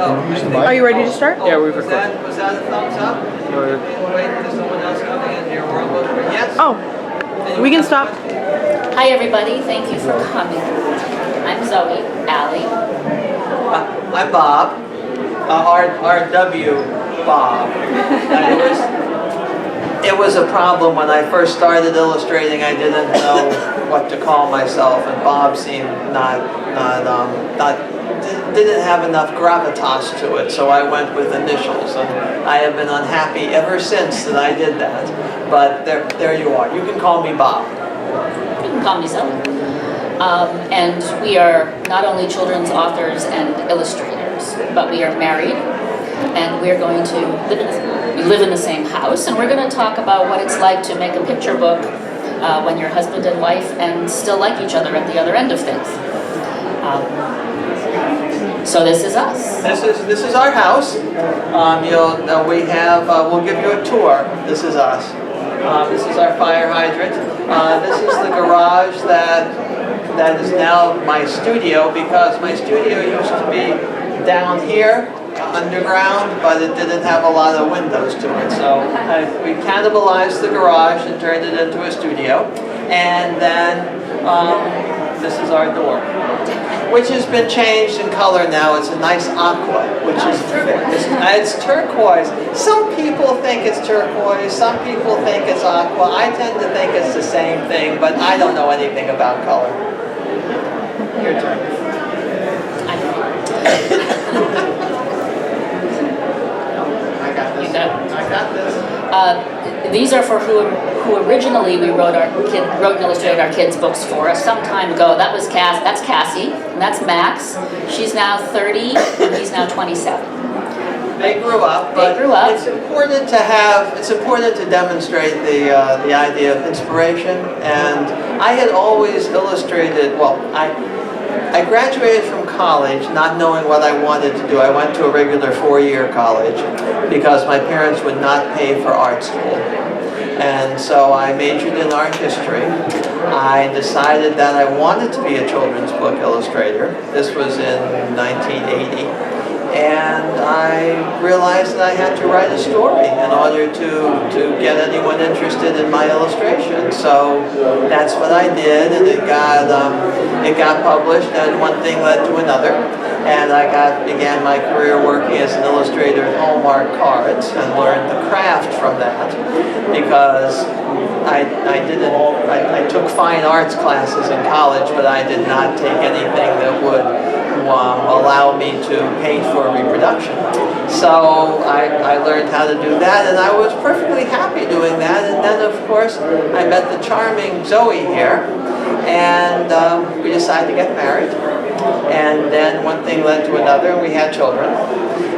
Are you ready to start? Yeah, we've recorded. Was that a thumbs up? Wait for someone else coming in here. We're almost ready. Yes? Oh, we can stop. Hi everybody, thank you for coming. I'm Zoe, Allie. I'm Bob. R.W. Bob. It was a problem when I first started illustrating. I didn't know what to call myself, and Bob seemed didn't have enough gravitas to it, so I went with initials, and I have been unhappy ever since that I did that. But there you are. You can call me Bob. You can call me Zoe. And we are not only children's authors and illustrators, but we are married, and we're going to live in the same house, and we're going to talk about what it's like to make a picture book when you're husband and wife and still like each other at the other end of things. So this is us. This is our house. We'll give you a tour. This is us. This is our fire hydrant. This is the garage that is now my studio, because my studio used to be down here underground, but it didn't have a lot of windows to it. So we cannibalized the garage and turned it into a studio. And then this is our door, which has been changed in color now. It's a nice aqua, which is it's turquoise. Some people think it's turquoise, some people think it's aqua. I tend to think it's the same thing, but I don't know anything about color. Your turn. I got this. You got it. I got this. These are for who originally we wrote and illustrated our kids' books for us some time ago. That's Cassie, and that's Max. She's now 30, and he's now 27. They grew up, but it's important to demonstrate the idea of inspiration. And I had always illustrated. Well, I graduated from college not knowing what I wanted to do. I went to a regular 4-year college because my parents would not pay for art school. And so I majored in art history. I decided that I wanted to be a children's book illustrator. This was in 1980. And I realized that I had to write a story in order to get anyone interested in my illustration. So that's what I did, and it got published, and one thing led to another. And I began my career working as an illustrator at Hallmark cards, and learned the craft from that, because I took fine arts classes in college, but I did not take anything that would allow me to pay for reproduction. So I learned how to do that, and I was perfectly happy doing that. And then, of course, I met the charming Zoe here, and we decided to get married. And then one thing led to another, and we had children.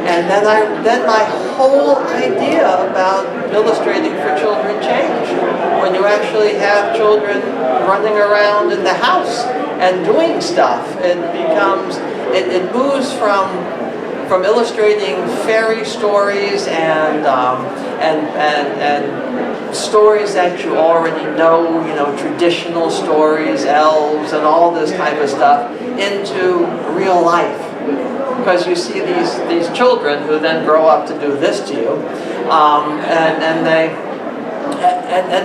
And then my whole idea about illustrating for children changed. When you actually have children running around in the house and doing stuff, it moves from illustrating fairy stories and stories that you already know, traditional stories, elves, and all this type of stuff, into real life. Because you see these children who then grow up to do this to you, and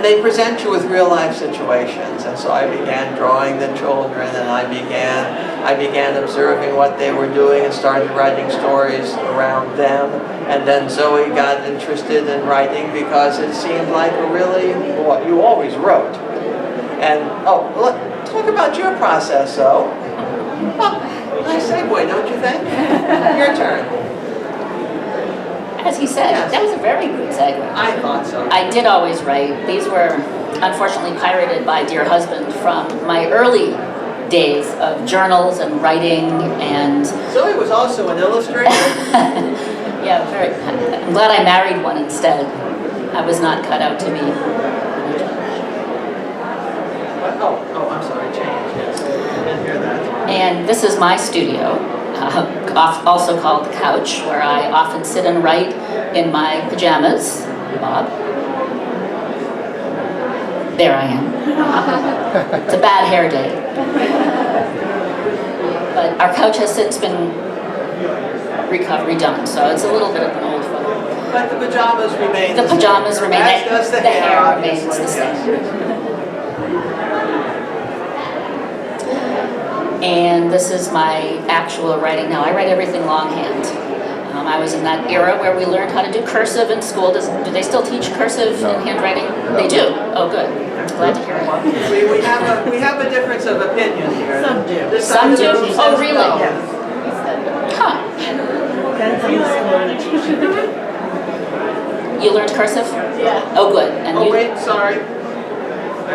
they present you with real life situations. And so I began drawing the children, and I began observing what they were doing and started writing stories around them. And then Zoe got interested in writing because it seemed like you always wrote. And talk about your process, though. Nice segue, don't you think? Your turn. As he said, yes. That was a very good segue. I thought so. I did always write. These were unfortunately pirated by dear husband from my early days of journals and writing. And Zoe was also an illustrator? yeah, I'm glad I married one instead. I was not cut out to be. I'm sorry, change, yes. I didn't hear that. And this is my studio, also called the couch, where I often sit and write in my pajamas. Bob. There I am. It's a bad hair day. But our couch has since been redone, so it's a little bit of an old photo. But the pajamas remain The pajamas remain, As does the hair remains the same. And this is my actual writing now. I write everything longhand. I was in that era where we learned how to do cursive in school. Do they still teach cursive in handwriting? No. They do? Oh, good. Glad to hear it. We have a difference of opinion here. Some do. This Some side of do? the room Oh, says really? no. Huh. You learned cursive? Yeah. Oh, good. And Oh, you? wait, sorry. I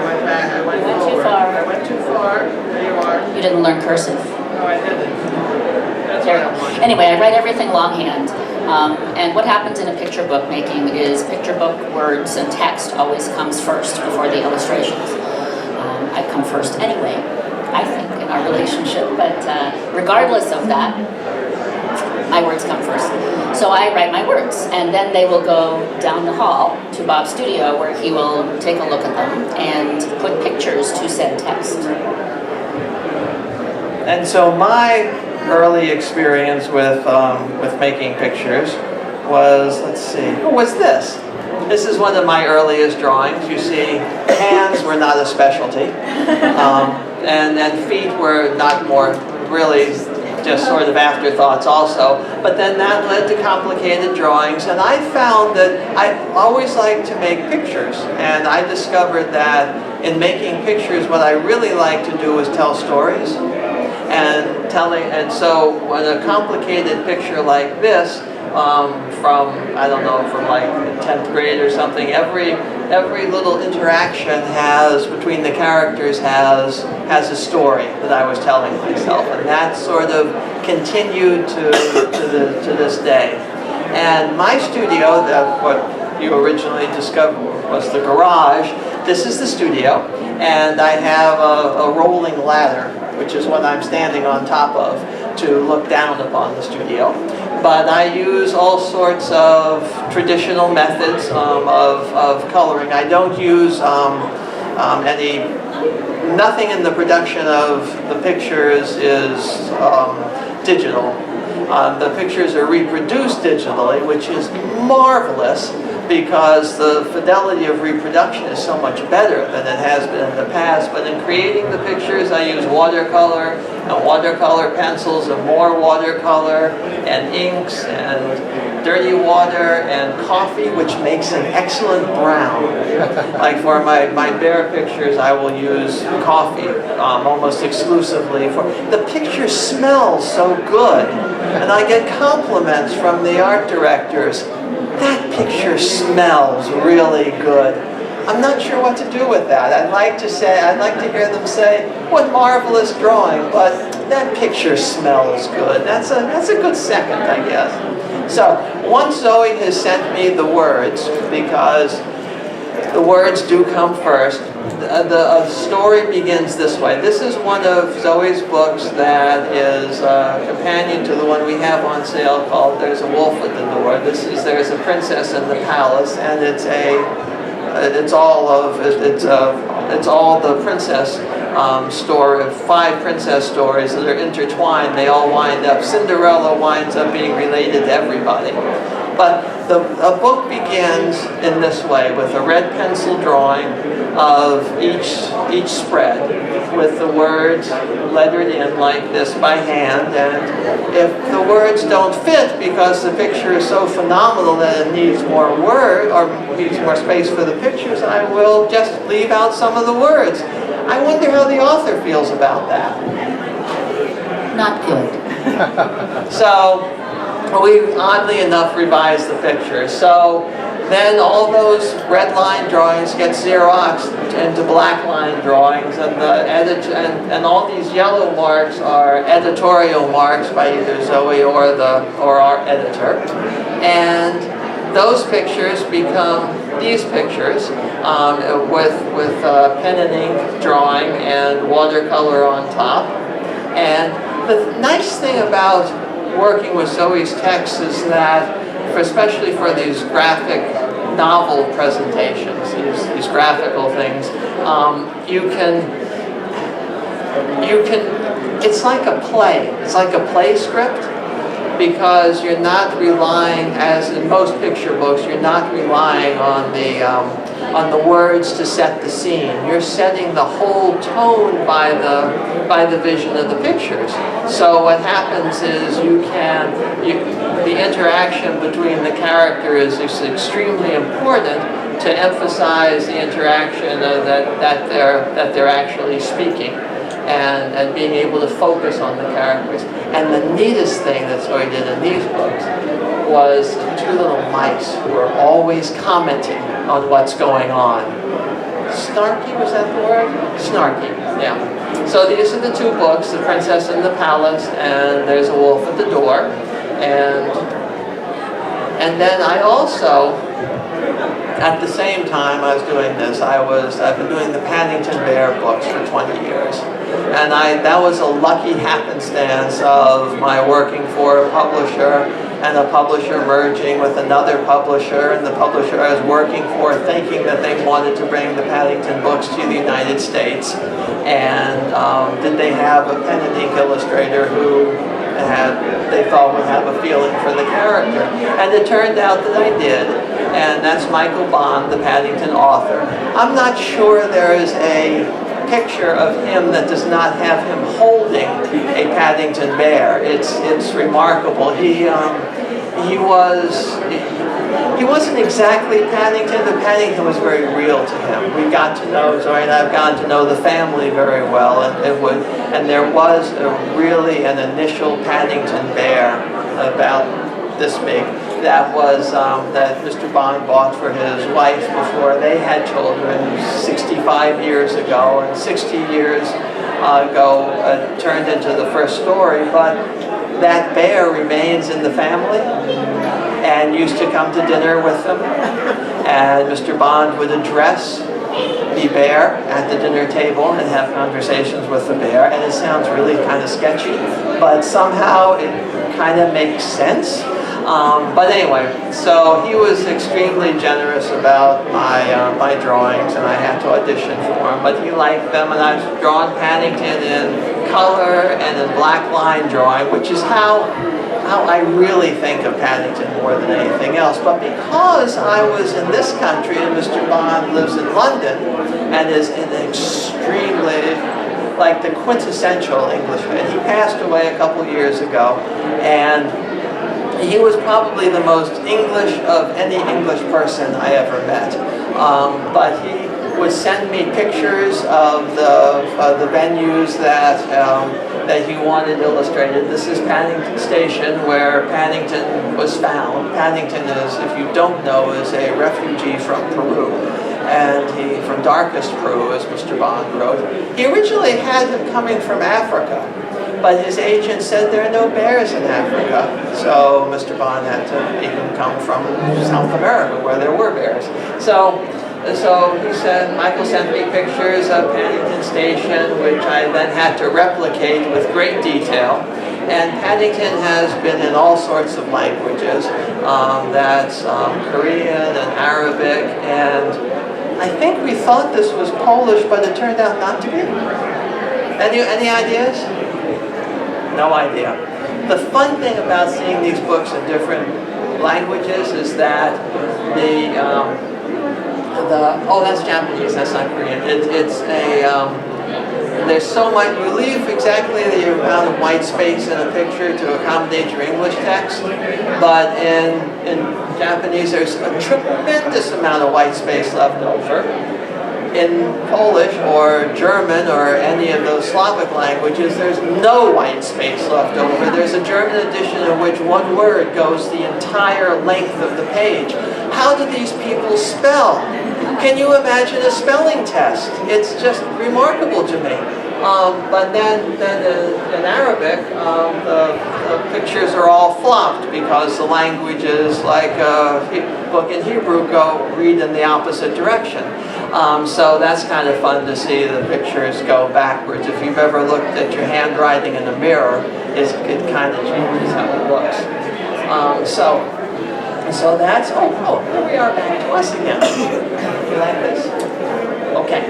went back, I went You went too forward. far. I went too far. There you are. You didn't learn cursive. No, I didn't. That's There what you I go. wanted. Anyway, I write everything longhand. And what happens in a picture book making is picture book words and text always comes first before the illustrations. I come first anyway, I think, in our relationship, but regardless of that, my words come first. So I write my words, and then they will go down the hall to Bob's studio where he will take a look at them and put pictures to said text. And so my early experience with making pictures was, let's see, what was this? This is one of my earliest drawings. You see, hands were not a specialty, and feet were not more, really just sort of afterthoughts also. But then that led to complicated drawings, and I found that I always liked to make pictures, and I discovered that in making pictures, what I really like to do is tell stories. And so when a complicated picture like this, from like 10th grade or something, every little interaction between the characters has a story that I was telling myself, and that sort of continued to this day. And my studio, what you originally discovered was the garage. This is the studio, and I have a rolling ladder, which is what I'm standing on top of to look down upon the studio. But I use all sorts of traditional methods of coloring. I don't use nothing in the production of the pictures is digital. The pictures are reproduced digitally, which is marvelous, because the fidelity of reproduction is so much better than it has been in the past. But in creating the pictures, I use watercolor and watercolor pencils and more watercolor and inks and dirty water and coffee, which makes an excellent brown. Like for my bear pictures, I will use coffee almost exclusively. The picture smells so good, and I get compliments from the art directors. That picture smells really good. I'm not sure what to do with that. I'd like to hear them say, "What marvelous drawing!" But that picture smells good. That's a good second, I guess. So once Zoe has sent me the words, because the words do come first, the story begins this way. This is one of Zoe's books that is a companion to the one we have on sale called "There's a Wolf at the Door." There's a princess in the palace, and it's all the princess story, 5 princess stories that are intertwined. They all wind up, Cinderella winds up being related to everybody. But a book begins in this way, with a red pencil drawing of each spread, with the words lettered in like this by hand. And if the words don't fit because the picture is so phenomenal that it needs more word or needs more space for the pictures, I will just leave out some of the words. I wonder how the author feels about that. Not good. So we, oddly enough, revised the picture. So then all those red line drawings get Xeroxed into black line drawings, and and all these yellow marks are editorial marks by either Zoe or our editor. And those pictures become these pictures with pen and ink drawing and watercolor on top. And the nice thing about working with Zoe's text is that, especially for these graphic novel presentations, these graphical things, it's like a play. It's like a play script. because you're not relying, as in most picture books, you're not relying on the words to set the scene. You're setting the whole tone by the vision of the pictures. So what happens is the interaction between the characters is extremely important to emphasize the interaction that they're actually speaking, and being able to focus on the characters. And the neatest thing that Zoe did in these books was two little mice who were always commenting on what's going on. Snarky, was that the word? Snarky, yeah. So these are the two books, The Princess in the Palace and There's a Wolf at the Door. And then I also, at the same time I was doing this, I've been doing the Paddington Bear books for 20 years. And that was a lucky happenstance of my working for a publisher, and a publisher merging with another publisher, and the publisher I was working for thinking that they wanted to bring the Paddington books to the United States. And did they have a pen and ink illustrator who they thought would have a feeling for the character? And it turned out that I did, and that's Michael Bond, the Paddington author. I'm not sure there is a picture of him that does not have him holding a Paddington Bear. It's remarkable. He wasn't exactly Paddington, but Paddington was very real to him. We got to know, Zoe and I've gotten to know the family very well, and there was really an initial Paddington Bear about this big that Mr. Bond bought for his wife before they had children 65 years ago, and 60 years ago turned into the first story. But that bear remains in the family and used to come to dinner with them, and Mr. Bond would address the bear at the dinner table and have conversations with the bear. And it sounds really kind of sketchy, but somehow it kind of makes sense. But anyway, so he was extremely generous about my drawings, and I had to audition for him, but he liked them, and I've drawn Paddington in color and in black line drawing, which is how I really think of Paddington more than anything else. But because I was in this country and Mr. Bond lives in London and is an extremely, like the quintessential Englishman, he passed away a couple years ago, and he was probably the most English of any English person I ever met. But he would send me pictures of the venues that he wanted illustrated. This is Paddington Station, where Paddington was found. Paddington is, if you don't know, is a refugee from Peru. And from darkest Peru, as Mr. Bond wrote. He originally had him coming from Africa, but his agent said there are no bears in Africa. So Mr. Bond had to make him come from South America, where there were bears. So he said, Michael sent me pictures of Paddington Station, which I then had to replicate with great detail. And Paddington has been in all sorts of languages. That's Korean and Arabic, and I think we thought this was Polish, but it turned out not to be. Any ideas? No idea. The fun thing about seeing these books in different languages is that that's Japanese, that's not Korean. There's so much, you leave exactly the amount of white space in a picture to accommodate your English text, but in Japanese there's a tremendous amount of white space left over. In Polish or German or any of those Slavic languages, there's no white space left over. There's a German edition in which one word goes the entire length of the page. How do these people spell? Can you imagine a spelling test? It's just remarkable to me. But then in Arabic, the pictures are all flopped because the languages, like a book in Hebrew, read in the opposite direction. So that's kind of fun to see the pictures go backwards. If you've ever looked at your handwriting in a mirror, it kind of changes how it looks. So that's, here we are back to us again. You like this? Okay.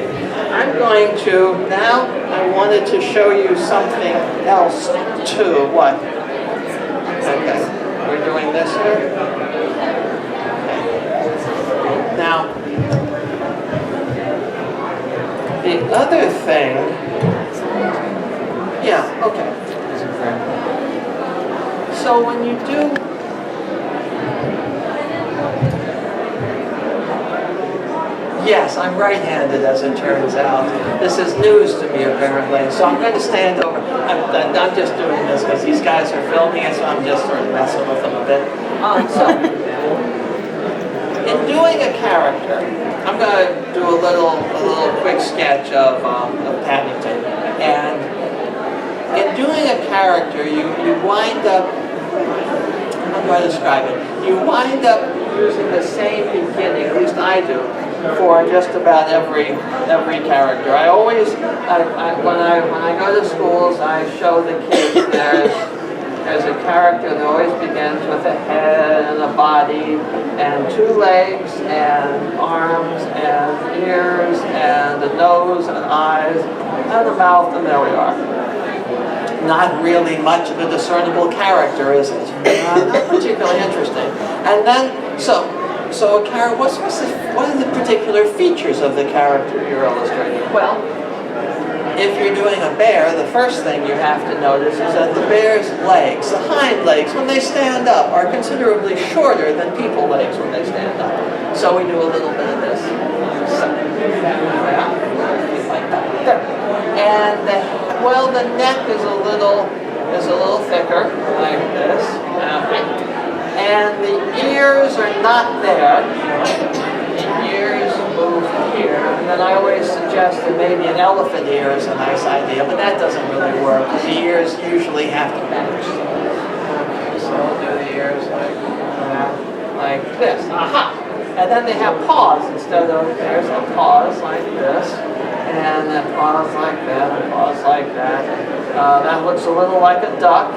I'm going to, now I wanted to show you something else too. What? Okay. We're doing this here. Now, the other thing, yeah, okay. So when you do, yes, I'm right-handed as it turns out. This is news to me apparently, so I'm going to stand over. I'm just doing this because these guys are filming it, so I'm just sort of messing with them a bit. So, in doing a character, I'm going to do a little quick sketch of Paddington. And in doing a character, you wind up, how do I describe it? You wind up using the same beginning, at least I do, for just about every character. I always, when I go to schools, I show the kids there's a character that always begins with a head and a body and two legs and arms and ears and a nose and eyes and a mouth, and there we are. Not really much of a discernible character, is it? Not particularly interesting. And then, so a character, what are the particular features of the character you're illustrating? Well, if you're doing a bear, the first thing you have to notice is that the bear's legs, the hind legs, when they stand up, are considerably shorter than people legs when they stand up. So we do a little bit of this. And the neck is a little thicker, like this. And the ears are not there. The ears move here. And then I always suggest that maybe an elephant ear is a nice idea, but that doesn't really work. The ears usually have to match. So we'll do the ears like this. Aha! And then they have paws instead of, there's a paws like this. And then paws like that, and paws like that. That looks a little like a duck.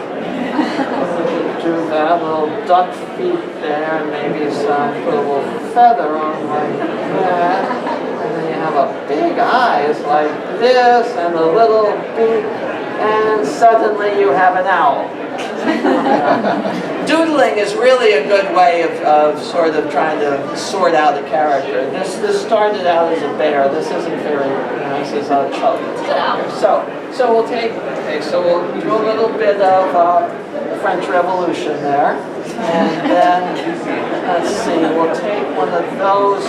Do that, little duck feet there, and maybe put a little feather on like that. And then you have a big eyes like this, and a little beak, and suddenly you have an owl. Doodling is really a good way of sort of trying to sort out a character. This started out as a bear. This isn't very, this is a chub. So we'll take, so we'll do a little bit of the French Revolution there. And then, let's see, we'll take one of those.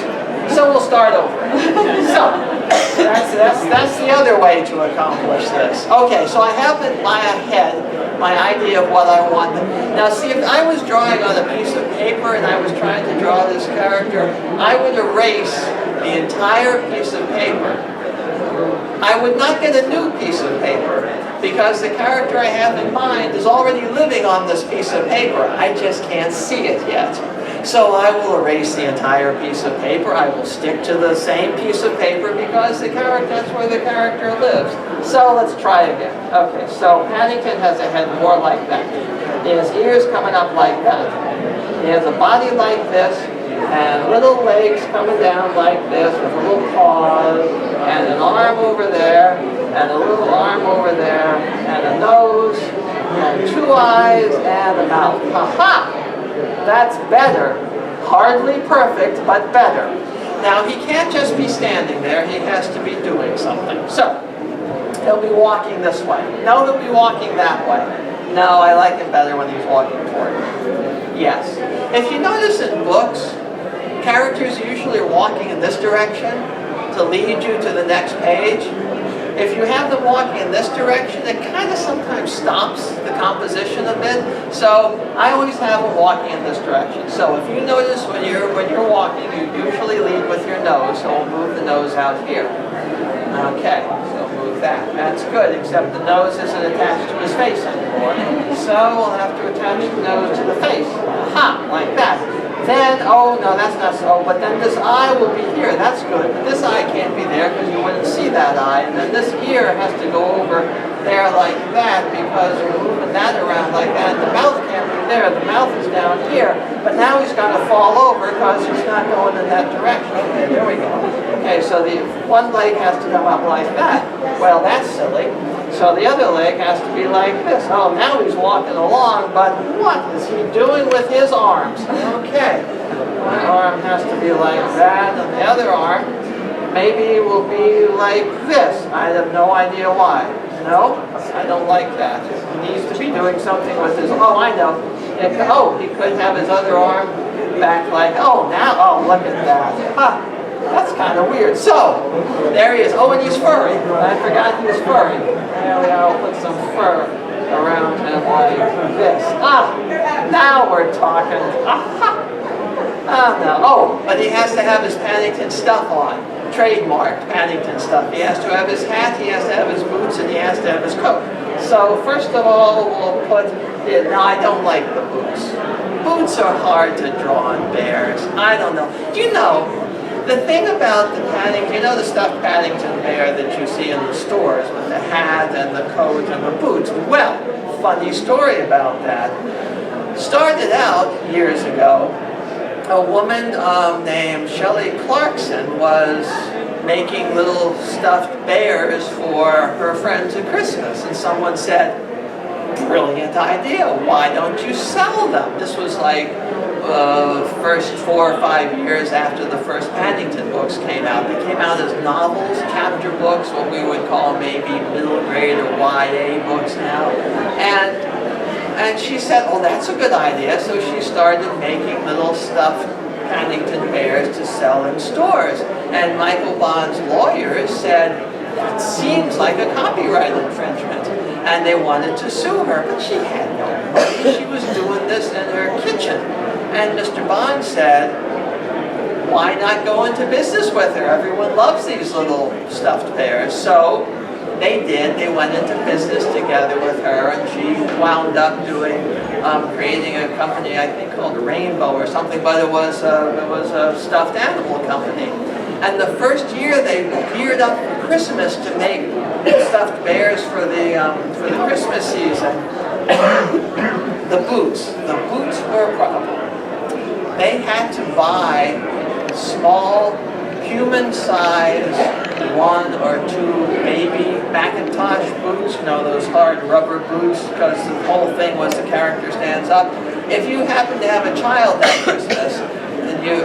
So we'll start over. So, that's the other way to accomplish this. Okay, so I have in my head my idea of what I want. Now see, if I was drawing on a piece of paper and I was trying to draw this character, I would erase the entire piece of paper. I would not get a new piece of paper because the character I have in mind is already living on this piece of paper. I just can't see it yet. So I will erase the entire piece of paper. I will stick to the same piece of paper because that's where the character lives. So let's try again. Okay, so Paddington has a head more like that. He has ears coming up like that. He has a body like this, and little legs coming down like this with a little paws, and an arm over there, and a little arm over there, and a nose, and two eyes, and a mouth. Ha-ha! That's better. Hardly perfect, but better. Now, he can't just be standing there. He has to be doing something. So, he'll be walking this way. No, he'll be walking that way. No, I like him better when he's walking toward me. Yes. If you notice in books, characters usually are walking in this direction to lead you to the next page. If you have them walking in this direction, it kind of sometimes stops the composition a bit. So I always have them walking in this direction. So if you notice when you're walking, you usually lead with your nose. So we'll move the nose out here. Okay, so move that. That's good, except the nose isn't attached to his face anymore. So we'll have to attach the nose to the face. Aha, like that. Then, oh no, that's not so, but then this eye will be here, that's good. But this eye can't be there because you wouldn't see that eye. And then this ear has to go over there like that because you're moving that around like that. The mouth can't be there, the mouth is down here. But now he's going to fall over because he's not going in that direction. Okay, there we go. Okay, so the one leg has to come up like that. Well, that's silly. So the other leg has to be like this. Oh, now he's walking along, but what is he doing with his arms? Okay, one arm has to be like that, and the other arm maybe will be like this. I have no idea why. No, I don't like that. He needs to be doing something with his, oh, I know. He could have his other arm back like, oh, now, oh, look at that. Huh, that's kind of weird. So, there he is. Oh, and he's furry. I forgot he's furry. There we go, put some fur around him like this. Ah, now we're talking. No. Oh, but he has to have his Paddington stuff on. Trademarked Paddington stuff. He has to have his hat, he has to have his boots, and he has to have his coat. So first of all, we'll put it. Now, I don't like the boots. Boots are hard to draw on bears. I don't know. Do you know, the thing about the Paddington, you know the stuffed Paddington Bear that you see in the stores with the hat and the coat and the boots? Well, funny story about that. Started out years ago, a woman named Shelley Clarkson was making little stuffed bears for her friends at Christmas, and someone said, brilliant idea, why don't you sell them? This was like first 4 or 5 years after the first Paddington books came out. They came out as novels, chapter books, what we would call maybe middle grade or YA books now. And she said, oh, that's a good idea. So she started making little stuffed Paddington Bears to sell in stores. And Michael Bond's lawyers said, that seems like a copyright infringement. And they wanted to sue her, but she had no money. She was doing this in her kitchen. And Mr. Bond said, why not go into business with her? Everyone loves these little stuffed bears. So they did. They went into business together with her, and she wound up doing, creating a company, I think called Rainbow or something, but it was a stuffed animal company. And the first year they geared up for Christmas to make stuffed bears for the Christmas season. The boots were a problem. They had to buy small, human-sized 1 or 2 baby Macintosh boots, you know, those hard rubber boots, because the whole thing was the character stands up. If you happened to have a child that Christmas, and you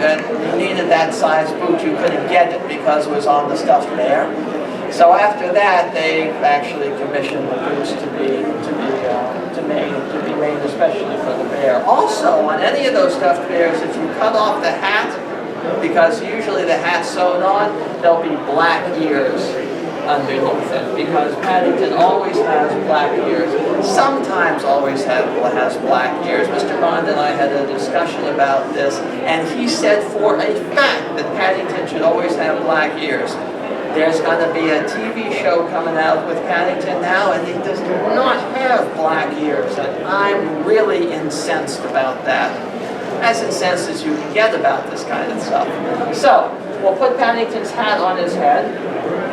needed that size boot, you couldn't get it because it was on the stuffed bear. So after that, they actually commissioned the boots to be made especially for the bear. Also, on any of those stuffed bears, if you cut off the hat, because usually the hat's sewn on, there'll be black ears underneath it, because Paddington always has black ears. Sometimes always has black ears. Mr. Bond and I had a discussion about this, and he said for a fact that Paddington should always have black ears. There's going to be a TV show coming out with Paddington now, and he does not have black ears, and I'm really incensed about that. As incensed as you can get about this kind of stuff. So, we'll put Paddington's hat on his head,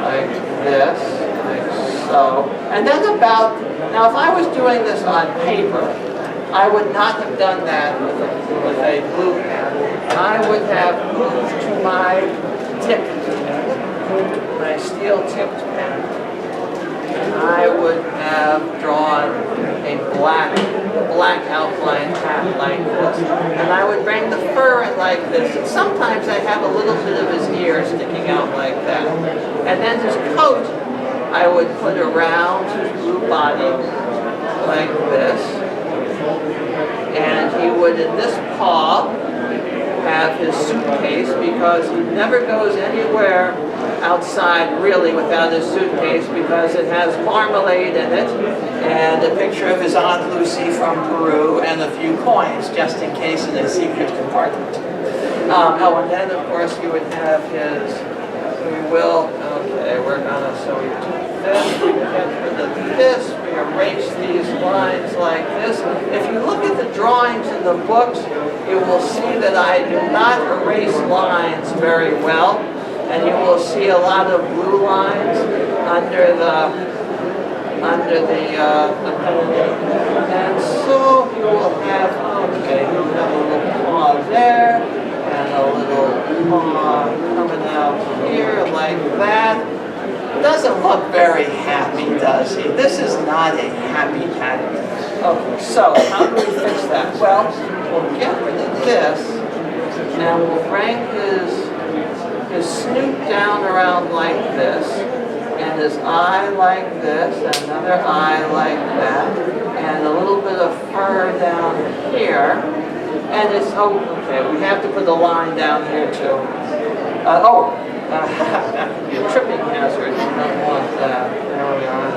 like this, like so. And then now if I was doing this on paper, I would not have done that with a blue pen. I would have moved to my steel-tipped pen. And I would have drawn a black outline hat like this. And I would bring the fur in like this. And sometimes I have a little bit of his ear sticking out like that. And then his coat, I would put around his blue body like this. And he would, in this paw, have his suitcase, because he never goes anywhere outside really without his suitcase, because it has marmalade in it and a picture of his Aunt Lucy from Peru and a few coins just in case in a secret compartment. And then of course you would have his, we're gonna, so we do this, we get rid of this, we erase these lines like this. If you look at the drawings in the books, you will see that I do not erase lines very well, and you will see a lot of blue lines under the and so you will have, you have a little paw there, and a little paw coming out here like that. doesn't look very happy, does he? This is not a happy Paddington. Okay, so how do we fix that? Well, we'll get rid of this, and we'll bring his snoot down around like this, and his eye like this, and another eye like that, and a little bit of fur down here. And it's, oh, okay, we have to put a line down here too. That could be a tripping hazard. You don't want that. There we are.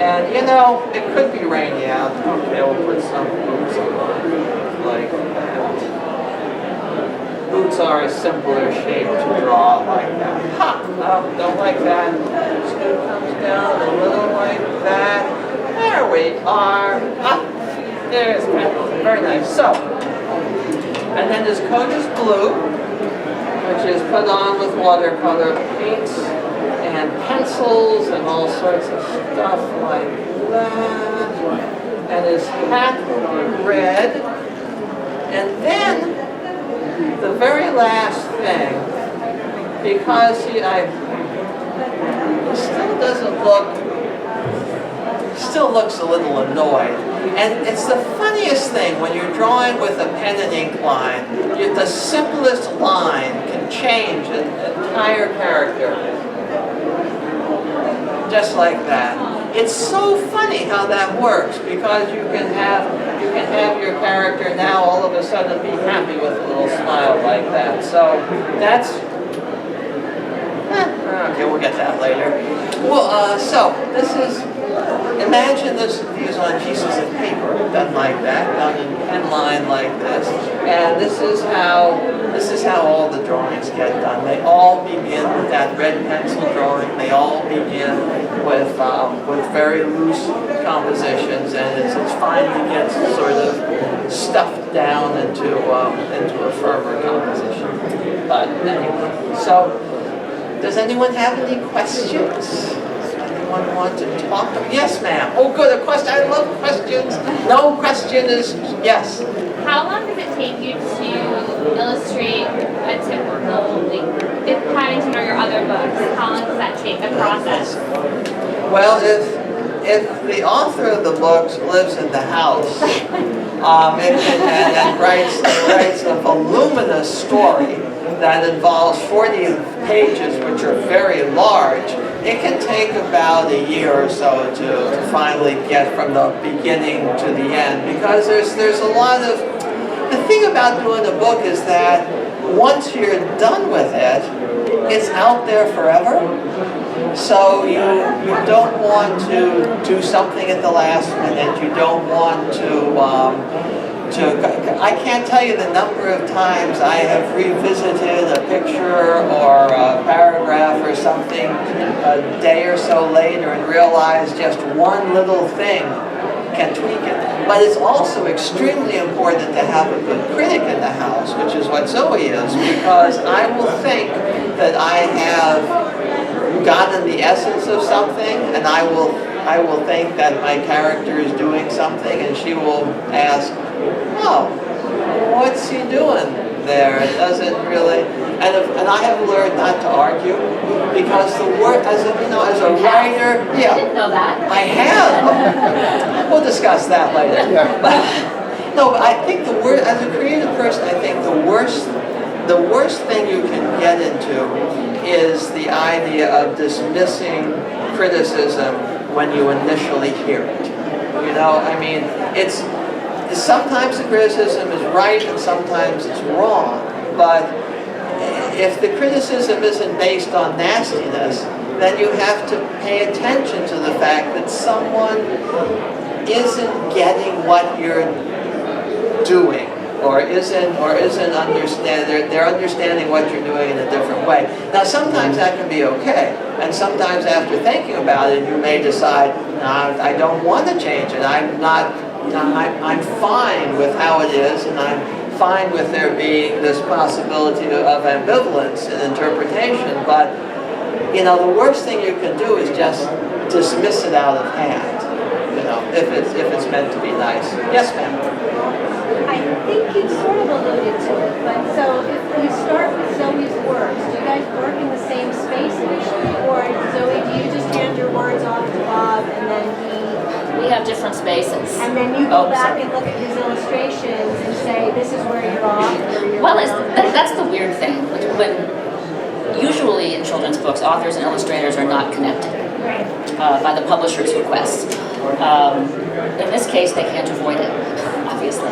And you know, it could be rainy out. Okay, we'll put some boots on, like that. Boots are a simpler shape to draw like that. Ha! Oh, don't like that. Scoop comes down a little like that. There we are. Ah, there's Paddington. Very nice. So, and then his coat is blue, which is put on with watercolor paints and pencils and all sorts of stuff like that. And his hat will be red. And then the very last thing, because he still doesn't look, still looks a little annoyed. And it's the funniest thing when you're drawing with a pen and ink line, the simplest line can change an entire character. Just like that. It's so funny how that works, because you can have your character now all of a sudden be happy with a little smile like that. So that's, okay, we'll get that later. Well, so this is, imagine these on pieces of paper, done like that, done in pen line like this, and this is how all the drawings get done. They all begin with that red pencil drawing. They all begin with very loose compositions, and it finally gets sort of stuffed down into a firmer composition. But anyway, so does anyone have any questions? Anyone want to talk? Yes, ma'am. Oh, good, a question. I love questions. No question is yes. How long does it take you to illustrate a typical, like, if Paddington or your other books? How long does that take, the process? Well, if the author of the books lives in the house and writes a voluminous story that involves 40 pages, which are very large, it can take about a year or so to finally get from the beginning to the end, because there's a lot of, the thing about doing a book is that once you're done with it, it's out there forever. So you don't want to do something at the last minute. You don't want I can't tell you the number of times I have revisited a picture or a paragraph or something a day or so later and realized just one little thing can tweak it. But it's also extremely important to have a good critic in the house, which is what Zoe is, because I will think that I have gotten the essence of something, and I will think that my character is doing something, and she will ask, oh, what's he doing there? It doesn't really, and I have learned not to argue, because the word, as a writer, yeah. I didn't know that. I have. We'll discuss that later. Yeah. No, but I think as a creative person, I think the worst thing you can get into is the idea of dismissing criticism when you initially hear it. You know, I mean, sometimes the criticism is right and sometimes it's wrong, but if the criticism isn't based on nastiness, then you have to pay attention to the fact that someone isn't getting what you're doing, or isn't understanding, they're understanding what you're doing in a different way. Now sometimes that can be okay, and sometimes after thinking about it, you may decide, no, I don't want to change it. I'm fine with how it is, and I'm fine with there being this possibility of ambivalence in interpretation, but the worst thing you can do is just dismiss it out of hand, if it's meant to be nice. Yes, ma'am. I think you sort of alluded to it, but so if you start with Zoe's words, do you guys work in the same space initially, or Zoe, do you just hand your words off to Bob and then We have different spaces. and then you go Oh, back sorry. and look at his illustrations and say, this is where you're off, or you're Well, wrong? that's the weird thing. When usually in children's books, authors and illustrators are not connected by the publisher's request. In this case, they can't avoid it, obviously.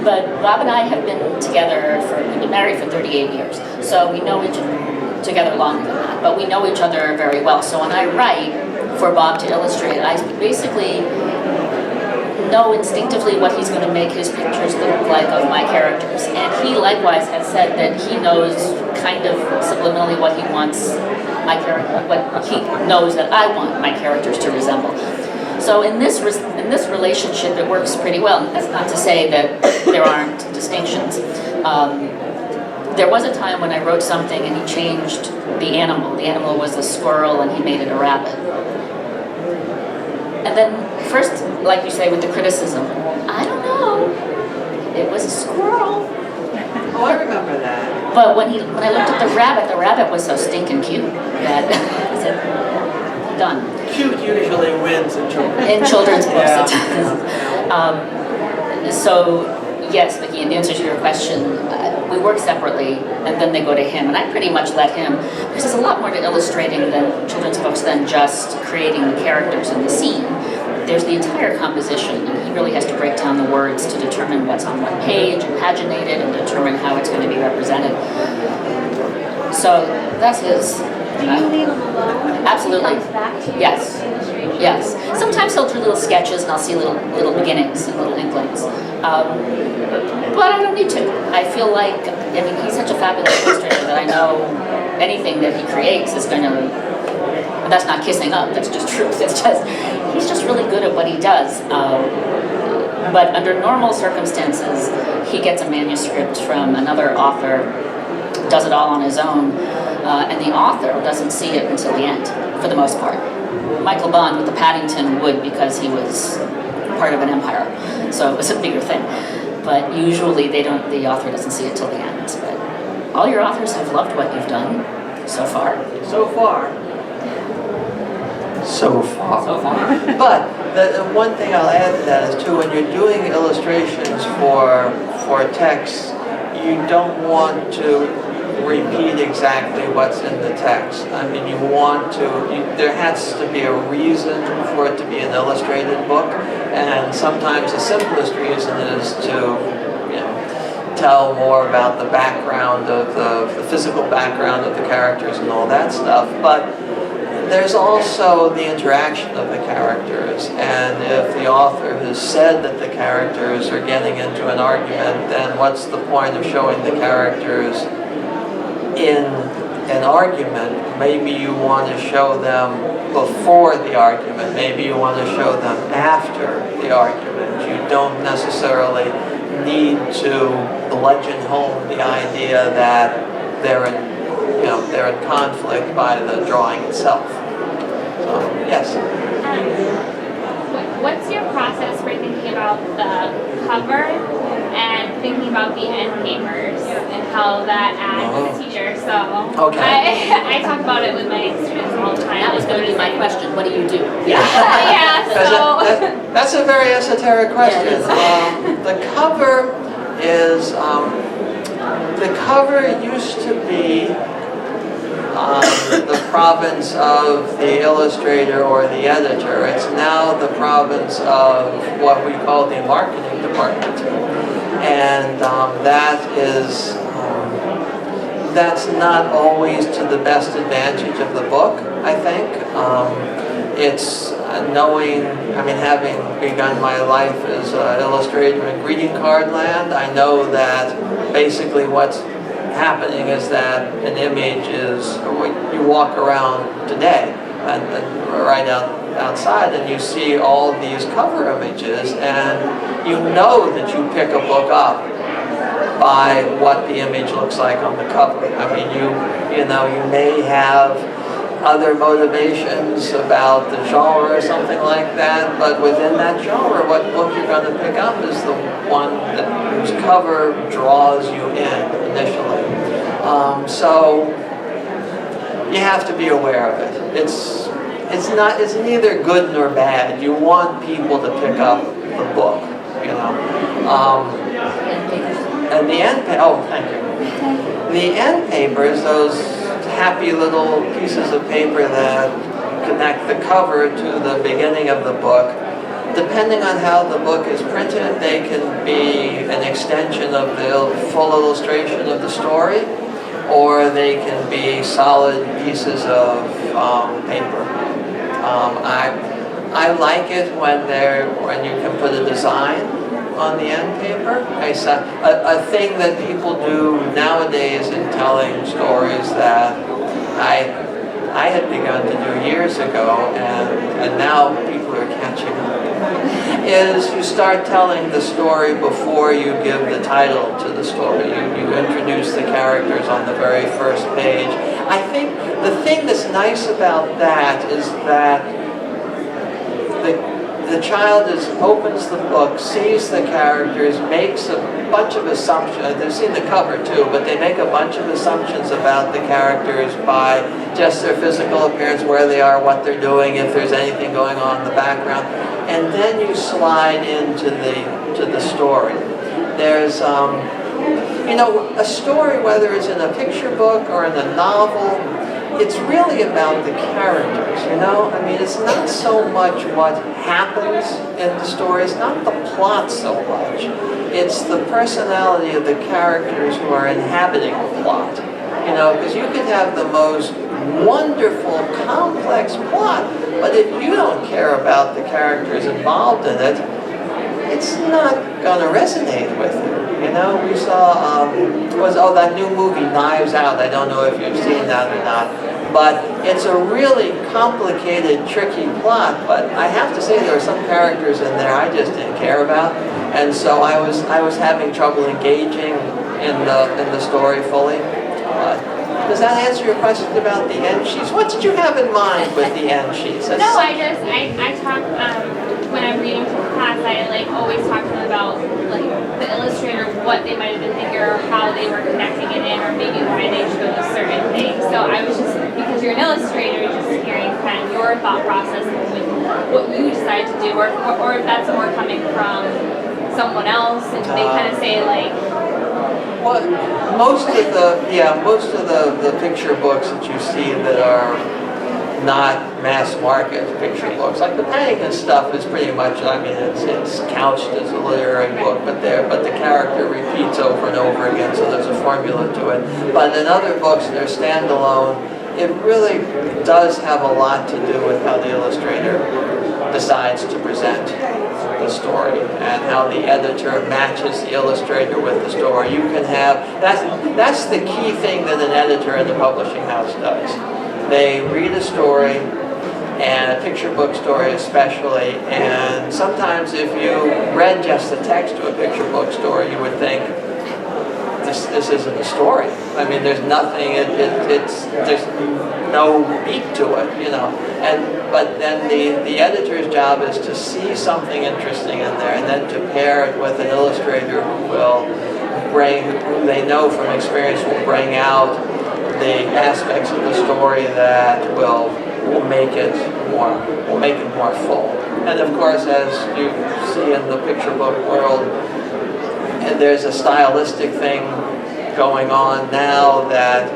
But Bob and I have been together we've been married for 38 years, so we know each other together longer than that, but we know each other very well. So when I write for Bob to illustrate, I basically know instinctively what he's going to make his pictures look like of my characters. And he likewise has said that he knows kind of subliminally what he wants my character, what he knows that I want my characters to resemble. So in this relationship, it works pretty well. That's not to say that there aren't distinctions. There was a time when I wrote something and he changed the animal. The animal was a squirrel and he made it a rabbit. And then first, like you say, with the criticism, I don't know, it was a squirrel. Oh, I remember that. But when I looked at the rabbit was so stinking cute that I said, done. Cute usually wins in children. In children's books, Yeah. it does. So, yes, Vicki, in answer to your question, we work separately, and then they go to him, and I pretty much let him, because there's a lot more to illustrating than children's books than just creating the characters and the scene. There's the entire composition, and he really has to break down the words to determine what's on what page, and paginate it, and determine how it's going to be represented. So that's his. Do you leave him alone? Absolutely. He comes back to you Yes. with illustrations? Yes. Sometimes he'll do little sketches and I'll see little beginnings and little inklings. But I don't need to. I feel like, he's such a fabulous illustrator that I know anything that he creates is going to, and that's not kissing up, that's just truth. It's just, he's just really good at what he does. But under normal circumstances, he gets a manuscript from another author, does it all on his own, and the author doesn't see it until the end, for the most part. Michael Bond with the Paddington would, because he was part of an empire, so it was a bigger thing. But usually the author doesn't see it till the end. But all your authors have loved what you've done so far. So far. So far. So far. But the one thing I'll add to that is too, when you're doing illustrations for text, you don't want to repeat exactly what's in the text. You want to, there has to be a reason for it to be an illustrated book, and sometimes the simplest reason is to, tell more about the background of the physical background of the characters and all that stuff. But there's also the interaction of the characters, and if the author has said that the characters are getting into an argument, then what's the point of showing the characters in an argument? Maybe you want to show them before the argument, maybe you want to show them after the argument. You don't necessarily need to bludgeon home the idea that they're in conflict by the drawing itself. So, yes. What's your process for thinking about the cover and thinking about the end papers and how that adds to the teacher? So Okay. I talk about it with my students all the time. That was going to be my question. What do you do? Yeah, so That's a very esoteric question. The cover is, the cover used to be the province of the illustrator or the editor. It's now the province of what we call the marketing department. And that's not always to the best advantage of the book, I think. It's knowing, having begun my life as an illustrator in greeting card land, I know that basically what's happening is that an image is, you walk around today and right outside and you see all of these cover images, and you know that you pick a book up by what the image looks like on the cover. You may have other motivations about the genre or something like that, but within that genre, what book you're going to pick up is the one whose cover draws you in initially. So you have to be aware of it. It's neither good nor bad. You want people to pick up the book, you know. And the end thank you. The end papers, those happy little pieces of paper that connect the cover to the beginning of the book, depending on how the book is printed, they can be an extension of the full illustration of the story, or they can be solid pieces of paper. I like it when you can put a design on the end paper. A thing that people do nowadays in telling stories that I had begun to do years ago, and now people are catching up, is you start telling the story before you give the title to the story. You introduce the characters on the very first page. I think the thing that's nice about that is that the child opens the book, sees the characters, makes a bunch of assumptions. They've seen the cover too, but they make a bunch of assumptions about the characters by just their physical appearance, where they are, what they're doing, if there's anything going on in the background. And then you slide into the story. There's, a story, whether it's in a picture book or in a novel, it's really about the characters, you know? I mean, it's not so much what happens in the story, it's not the plot so much. It's the personality of the characters who are inhabiting the plot. You know, because you could have the most wonderful, complex plot, but if you don't care about the characters involved in it, it's not going to resonate with you. You know, we saw, that new movie, Knives Out. I don't know if you've seen that or not. But it's a really complicated, tricky plot. But I have to say there are some characters in there I just didn't care about. And so I was having trouble engaging in the story fully. Does that answer your question about the end sheets? What did you have in mind with the end sheets? No, I talk, when I'm reading to class, I always talk to them about the illustrator, what they might have been thinking, or how they were connecting it in, or maybe why they chose certain things. So I was just, because you're an illustrator, just hearing kind of your thought process with what you decide to do, or if that's more coming from someone else, and they kind of say well, most of the picture books that you see that are not mass market picture books, like the Paddington stuff is pretty much, I mean, it's couched as a literary book, but the character repeats over and over again, so there's a formula to it. But in other books, they're standalone. It really does have a lot to do with how the illustrator decides to present the story and how the editor matches the illustrator with the story. You can have, that's the key thing that an editor in the publishing house does. They read a story, and a picture book story especially, and sometimes if you read just the text to a picture book story, you would think, this isn't a story. I mean, there's nothing, there's no beat to it, you know. But then the editor's job is to see something interesting in there, and then to pair it with an illustrator who they know from experience will bring out the aspects of the story that will make it more full. And of course, as you see in the picture book world, and there's a stylistic thing going on now that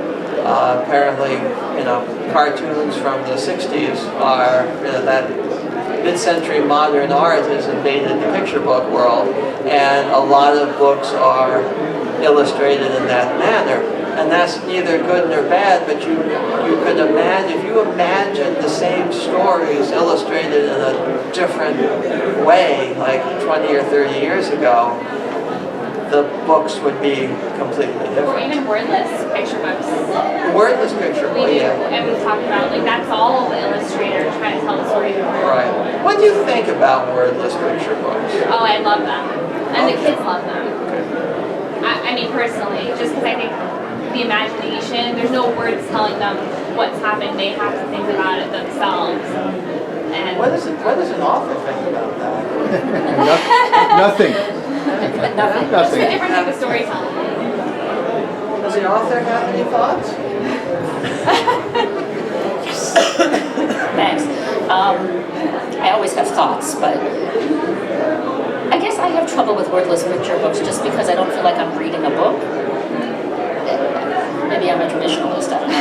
apparently, cartoons from the 60s are, that mid-century modern art has invaded the picture book world, and a lot of books are illustrated in that manner. And that's neither good nor bad, but you could imagine, if you imagine the same stories illustrated in a different way, like 20 or 30 years ago, the books would be completely different. Or even wordless picture books. Wordless picture books, yeah. And we talked about, that's all the illustrator trying to tell the story. Right. What do you think about wordless picture books? Oh, I love them. And the kids love them. I mean, personally, just because I think the imagination, there's no words telling them what's happening. They have to think about it themselves. And What does an author think about that? Nothing. Nothing. it's a Nothing. different type of storytelling. Does the author have any thoughts? Thanks. I always have thoughts, but I guess I have trouble with wordless picture books just because I don't feel like I'm reading a book. Maybe I'm a traditionalist, I don't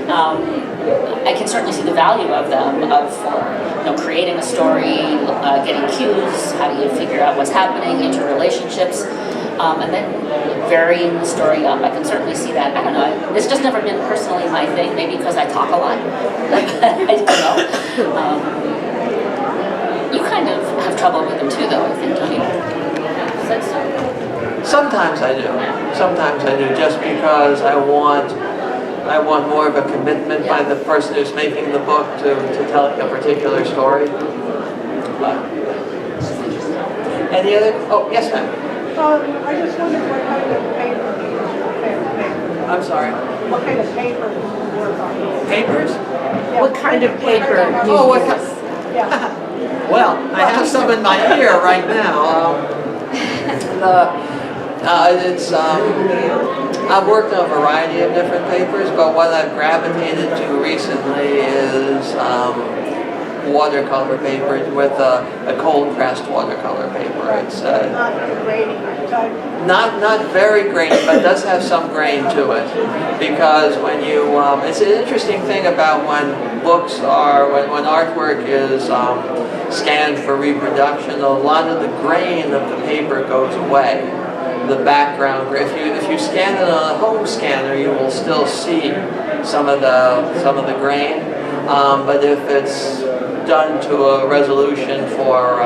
know. I can certainly see the value of them, of creating a story, getting cues, how do you figure out what's happening, interrelationships, and then varying the story up. I can certainly see that. I don't know. It's just never been personally my thing, maybe because I talk a lot. I don't know. You kind of have trouble with them too, though, I think, don't you? Sometimes I do. Sometimes I do, just because I want more of a commitment by the person who's making the book to telling a particular story. Any other? Oh, yes, ma'am. I just wondered what kind of paper you use. I'm sorry. What kind of paper you work on? Papers? Yeah, What kind of paper do you Oh, what use? Yeah. Well, I have some in my ear right now. I've worked on a variety of different papers, but what I've gravitated to recently is watercolor paper with a cold pressed watercolor paper. It's Not grading type. not very grainy, but does have some grain to it, because when you it's an interesting thing about when artwork is scanned for reproduction, a lot of the grain of the paper goes away. The background, if you scan it on a home scanner, you will still see some of the grain, but if it's done to a resolution for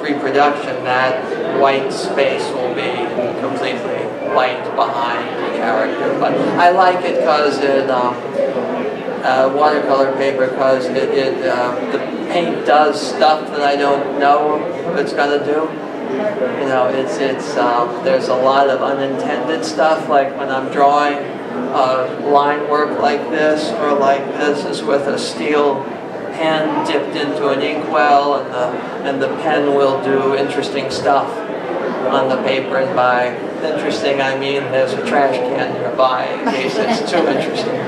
reproduction, that white space will be completely white behind the character. But I like it because it watercolor paper, because the paint does stuff that I don't know it's gonna do. There's a lot of unintended stuff, like when I'm drawing line work like this, or like this is with a steel pen dipped into an inkwell, and the pen will do interesting stuff on the paper. And by interesting, I mean there's a trash can nearby in case it's too interesting.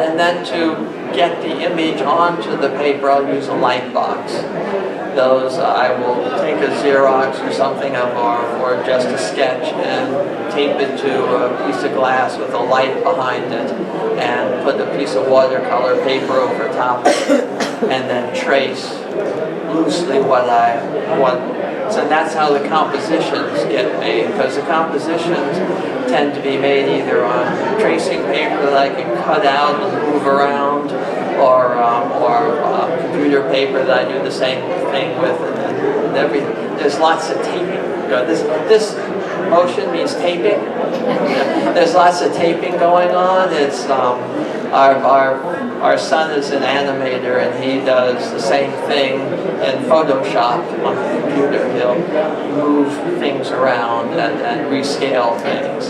And then to get the image onto the paper, I'll use a light box. Those I will take a Xerox or something or just a sketch and tape it to a piece of glass with a light behind it, and put a piece of watercolor paper over top of it, and then trace loosely what I want. So that's how the compositions get made, because the compositions tend to be made either on tracing paper that I can cut out and move around, or computer paper that I do the same thing with, and everything. There's lots of taping. This motion means taping. There's lots of taping going on. It's our son is an animator, and he does the same thing in Photoshop on the computer. He'll move things around and rescale things.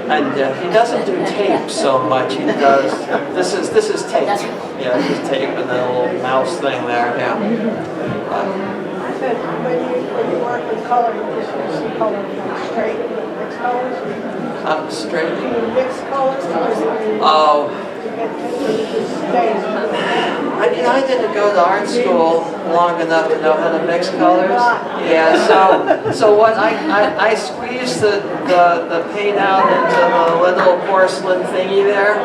And he doesn't do tape so much. He does. This is tape. Yeah, this is tape, and then a little mouse thing there. Yeah. I said, when you work with color, you just use color straight, mix colors? Straight. Do you mix colors? Oh. Stays. I didn't go to art school long enough to know how to mix colors. Yeah, so what I squeezed the paint out into the little porcelain thingy there,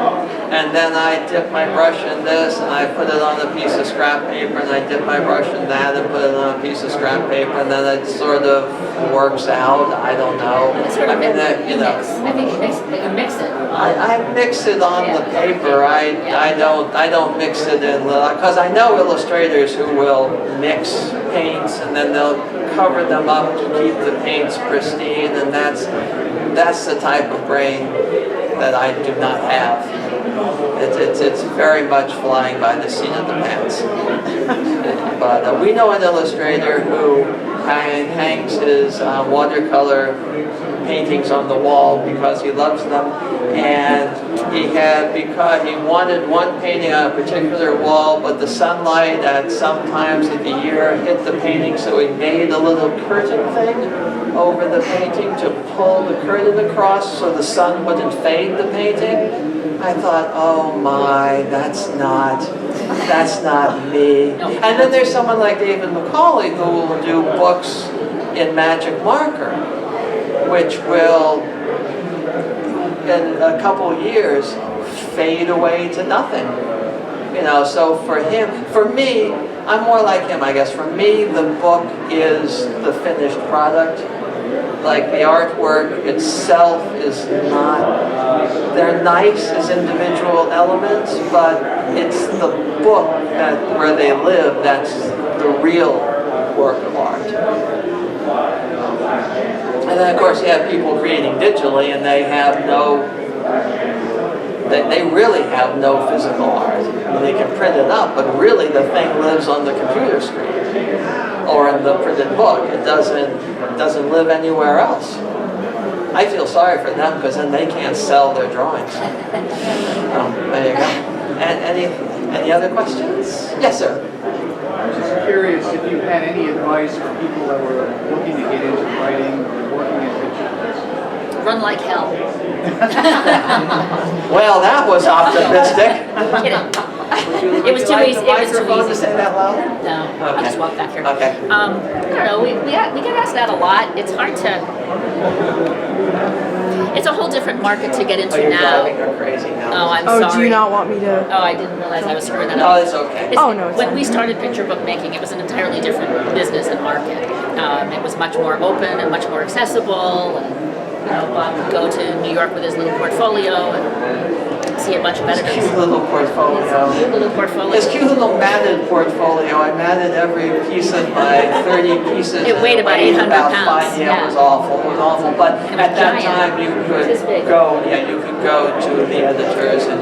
and then I dip my brush in this, and I put it on a piece of scrap paper, and I dip my brush in that and put it on a piece of scrap paper, and then it sort of works out. I don't know. I think you mix it. I mix it on the paper. I don't mix it in, because I know illustrators who will mix paints and then they'll cover them up to keep the paints pristine, and that's the type of brain that I do not have. It's very much flying by the seat of the pants. But we know an illustrator who hangs his watercolor paintings on the wall because he loves them, and because he wanted one painting on a particular wall, but the sunlight at some times of the year hit the painting, so he made a little curtain thing over the painting to pull the curtain across so the sun wouldn't fade the painting. I thought, oh my, that's not me. And then there's someone like David Macaulay who will do books in magic marker, which will, in a couple years, fade away to nothing. You know, so for me, I'm more like him, I guess. For me, the book is the finished product. Like the artwork itself is not, they're nice as individual elements, but it's the book where they live that's the real work of art. And then of course you have people creating digitally and they have they really have no physical art. I mean, they can print it up, but really the thing lives on the computer screen or in the printed book. It doesn't live anywhere else. I feel sorry for them because then they can't sell their drawings. There you go. And any other questions? Yes, sir. I was just curious if you had any advice for people that were looking to get into writing or working in pictures. Run like hell. Well, that was optimistic. It was too easy. It was too To easy. say that loud? No, I'll Okay. just walk back here. Okay. I don't know. We get asked that a lot. It's hard to. It's a whole different market to get Oh, into you're now. driving her crazy now. Oh, I'm Oh, sorry. do you not want me to? Oh, I didn't realize I was screwing that Oh, up. it's okay. Oh, no, it's When fine. we started picture book making, it was an entirely different business and market. It was much more open and much more accessible. And, Bob could go to New York with his little portfolio and see a bunch of His editors. cute little portfolio. Cute little portfolio. His cute little matted portfolio. I matted every piece of my 30 pieces. It weighed about 800 pounds. Yeah, Yeah. it was awful. It was awful. But It was at that giant. time, you This big. could go. Yeah, you could go to the editors, and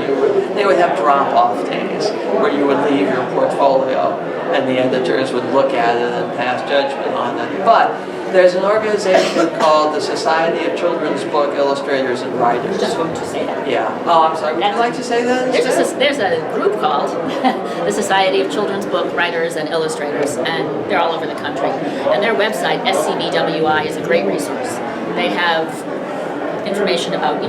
they would have drop-off days where you would leave your portfolio, and the editors would look at it and pass judgment on it. But there's an organization called the Society of Children's Book Illustrators and Writers. Just going to say that. Yeah. Oh, I'm sorry. Would you like to say that instead? There's a group called the Society of Children's Book Writers and Illustrators, and they're all over the country. And their website, SCBWI, is a great resource. They have information about, do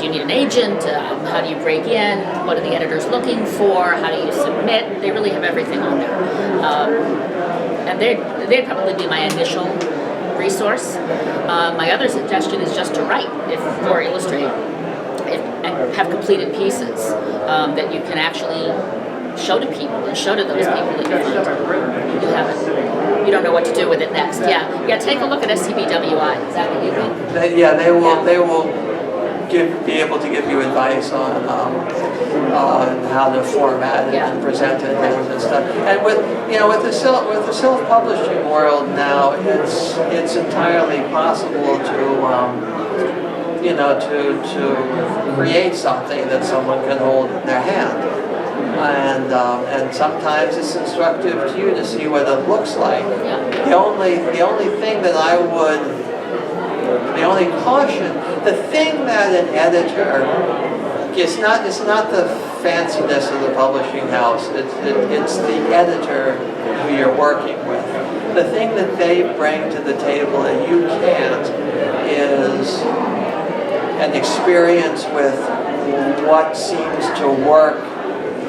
you need an agent? How do you break in? What are the editors looking for? How do you submit? They really have everything on there. And they'd probably be my initial resource. My other suggestion is just to write or illustrate and have completed pieces that you can actually show to people and show to those people that you find. You haven't. You don't know what to do with it next. Yeah. Take a look at SCBWI. Is that what you think? They will be able to give you advice on how to format it and present it and stuff. And with the self-publishing world now, it's entirely possible to create something that someone can hold in their hand. And sometimes it's instructive to you to see what it looks like. The only thing that I would, the only caution, the thing that an editor, it's not the fanciness of the publishing house. It's the editor who you're working with. The thing that they bring to the table that you can't is an experience with what seems to work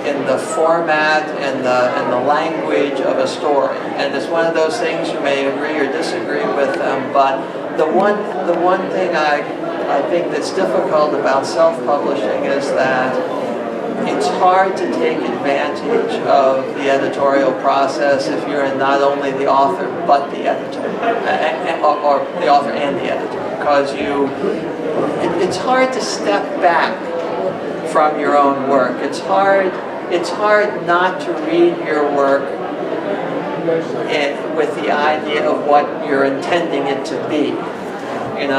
in the format and the language of a story. And it's one of those things you may agree or disagree with them, but the one thing I think that's difficult about self-publishing is that it's hard to take advantage of the editorial process if you're not only the author but the editor, or the author and the editor, because it's hard to step back from your own work. It's hard not to read your work with the idea of what you're intending it to be. And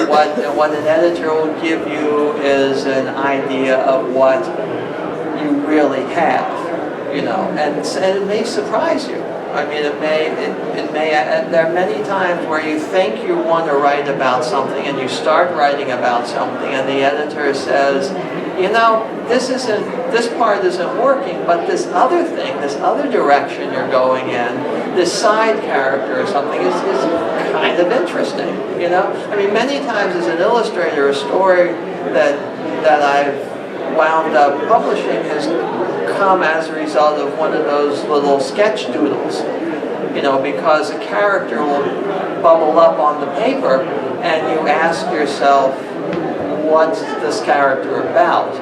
what an editor will give you is an idea of what you really have, and it may surprise you. I mean, there are many times where you think you want to write about something and you start writing about something and the editor says, you know, this part isn't working, but this other thing, this other direction you're going in, this side character or something is kind of interesting, you know? I mean, many times as an illustrator, a story that I've wound up publishing has come as a result of one of those little sketch doodles, you know, because a character will bubble up on the paper and you ask yourself, what's this character about?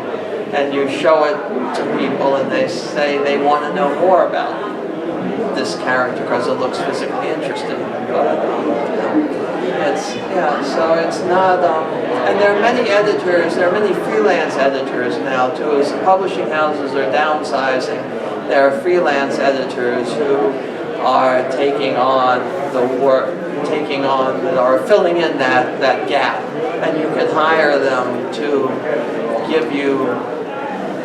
And you show it to people and they say they want to know more about this character because it looks physically interesting. But, so it's not, and there are many editors, there are many freelance editors now too. As the publishing houses are downsizing, there are freelance editors who are taking on the work, or filling in that gap. And you can hire them to give you,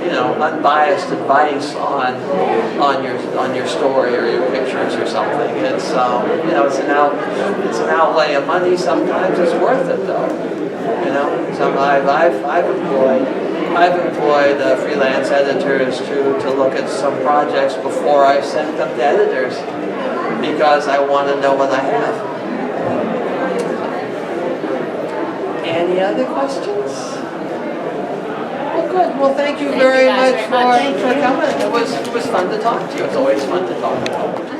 you know, unbiased advice on your story or your pictures or something. It's you know, it's an outlay of money. Sometimes it's worth it though. You know, I've employed freelance editors to look at some projects before I sent them to editors because I want to know what I have. Any other questions? Well, good. Well, thank you very much for coming. It was fun to talk to you. It's always fun to talk to you.